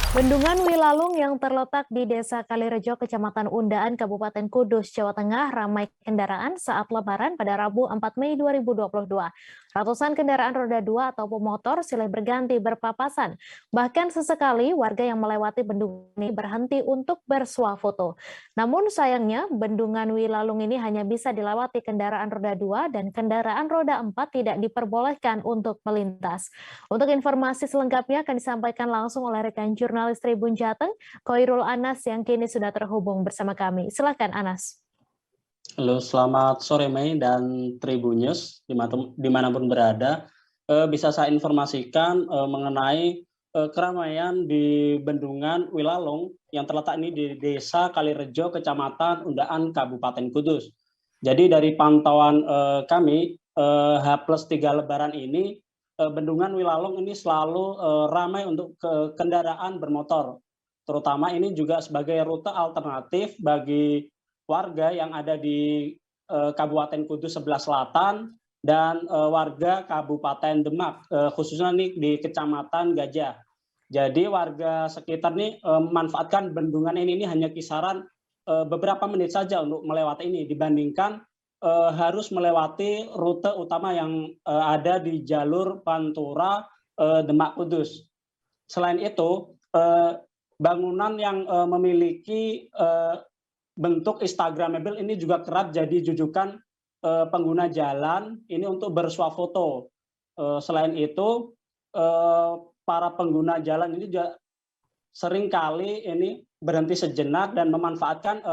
Bendungan Wilalung yang terletak di Desa Kalirejo, Kecamatan Undaan, Kabupaten Kudus, Jawa Tengah, ramai kendaraan saat Lebaran pada Rabu 4 Mei 2022. Ratusan kendaraan roda 2 atau pemotor silih berganti berpapasan. Bahkan sesekali warga yang melewati bendungan ini berhenti untuk bersuah foto. Namun sayangnya, Bendungan Wilalung ini hanya bisa dilewati kendaraan roda 2 dan kendaraan roda 4 tidak diperbolehkan untuk melintas. Untuk informasi selengkapnya akan disampaikan langsung oleh rekan jurnalis Tribun Jateng, Koirul Anas yang kini sudah terhubung bersama kami. Silakan Anas. Halo, selamat sore Mei dan Tribunnews dimanapun berada. Bisa saya informasikan mengenai keramaian di Bendungan Wilalung yang terletak ini di Desa Kalirejo, Kecamatan Undaan, Kabupaten Kudus. Jadi dari pantauan kami, H+3 Lebaran ini, Bendungan Wilalung ini selalu ramai untuk kendaraan bermotor. Terutama ini juga sebagai rute alternatif bagi warga yang ada di Kabupaten Kudus sebelah selatan dan warga Kabupaten Demak, khususnya nih di Kecamatan Gajah. Jadi warga sekitar nih memanfaatkan bendungan ini hanya kisaran beberapa menit saja untuk melewati ini dibandingkan harus melewati rute utama yang ada di jalur Pantura Demak Kudus. Selain itu, bangunan yang memiliki bentuk Instagramable ini juga kerap jadi jujukan pengguna jalan ini untuk bersuah foto. Selain itu, para pengguna jalan ini juga seringkali ini berhenti sejenak dan memanfaatkan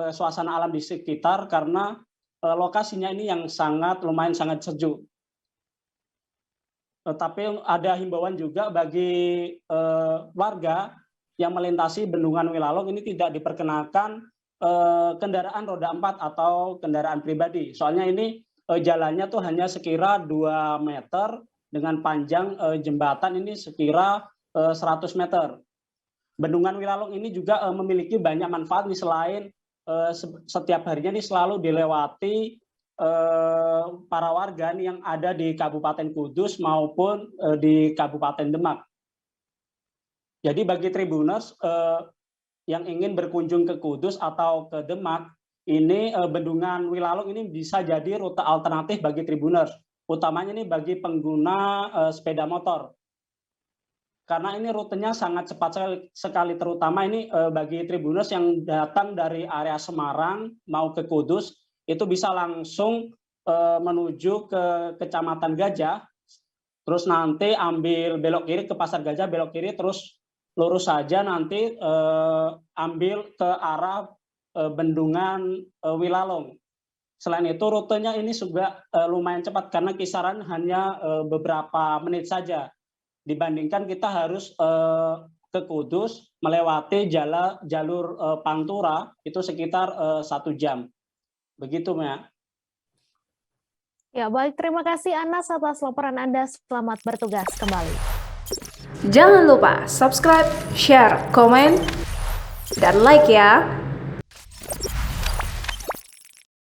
suasana alam di sekitar karena lokasinya ini yang lumayan sangat sejuk. Tapi ada himbauan juga bagi warga yang melintasi Bendungan Wilalung ini tidak diperkenakan kendaraan roda 4 atau kendaraan pribadi. Soalnya ini jalannya tuh hanya sekira 2 meter dengan panjang jembatan ini sekira 100 meter. Bendungan Wilalung ini juga memiliki banyak manfaat nih, selain setiap harinya ini selalu dilewati para warga nih yang ada di Kabupaten Kudus maupun di Kabupaten Demak. Jadi bagi Tribuners yang ingin berkunjung ke Kudus atau ke Demak, ini Bendungan Wilalung ini bisa jadi rute alternatif bagi Tribuners, utamanya ini bagi pengguna sepeda motor. Karena ini rutenya sangat cepat sekali, terutama ini bagi Tribuners yang datang dari area Semarang mau ke Kudus, itu bisa langsung menuju ke Kecamatan Gajah, terus nanti ambil belok kiri ke Pasar Gajah, belok kiri terus lurus saja nanti ambil ke arah Bendungan Wilalung. Selain itu rutenya ini juga lumayan cepat karena kisaran hanya beberapa menit saja. Dibandingkan kita harus ke Kudus melewati jalur Pantura itu sekitar 1 jam. Begitu, Mia. Ya, baik. Terima kasih Anas atas laporan Anda. Selamat bertugas kembali. Jangan lupa subscribe, share, komen, dan like ya.